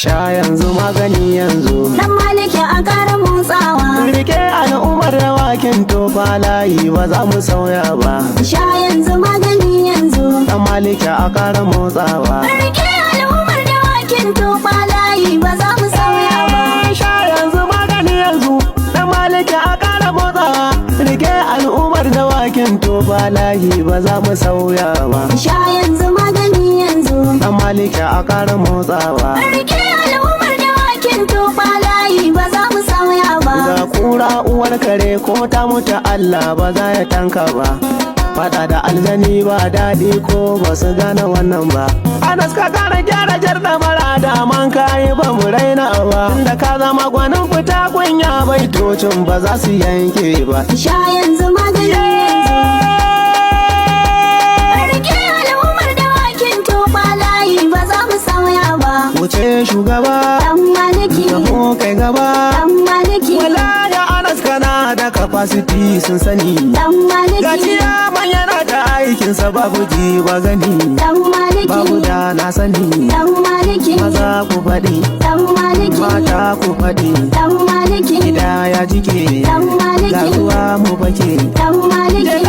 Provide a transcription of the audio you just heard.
Sha yanzu magani yanzu. Dan Maliki a ƙara motsawa. Rike al'ummar dawakin tofa layi ba za mu sauya ba. Sha yanzu magani yanzu. Dan Maliki a ƙara motsawa. Rike al'ummar dawakin tofa layi ba za mu sauya ba. Sha yanzu magani yanzu. Dan Maliki a ƙara motsawa. Rike al'ummar dawakin tofa layi ba za mu sauya ba. Sha yanzu magani yanzu. Dan Maliki a ƙara motsawa. Rike al'ummar dawakin tofa layi ba za mu sauya ba. Ga kura uwar kare ko ta mutu Allah ba za ya tanka ba. Fada da aljani ba daɗi ko ba su gane wannan ba. Anas ka kara gyara jar da mara da man kayi ba mu raina ba. Tunda ka zama gwanin fita kunya baitocin ba za su yanke ba. Sha yanzu magani yanzu. Rike al'ummar dawakin tofa layi ba za mu sauya ba. Wuce shugaba, Dan Maliki, taho kai gaba. Dan Maliki, Wala ya Anas kana da capacity sun sani. Dan Maliki, Gajiya man yana da aikinsa babu ji ba gani. Dan Maliki, Babu da na sani. Dan Maliki, Maza ku faɗi, Dan Maliki, mata ku faɗi. Dan Maliki, Gida ya jike, Dan Maliki, ga ruwa mu fake. Dan Maliki,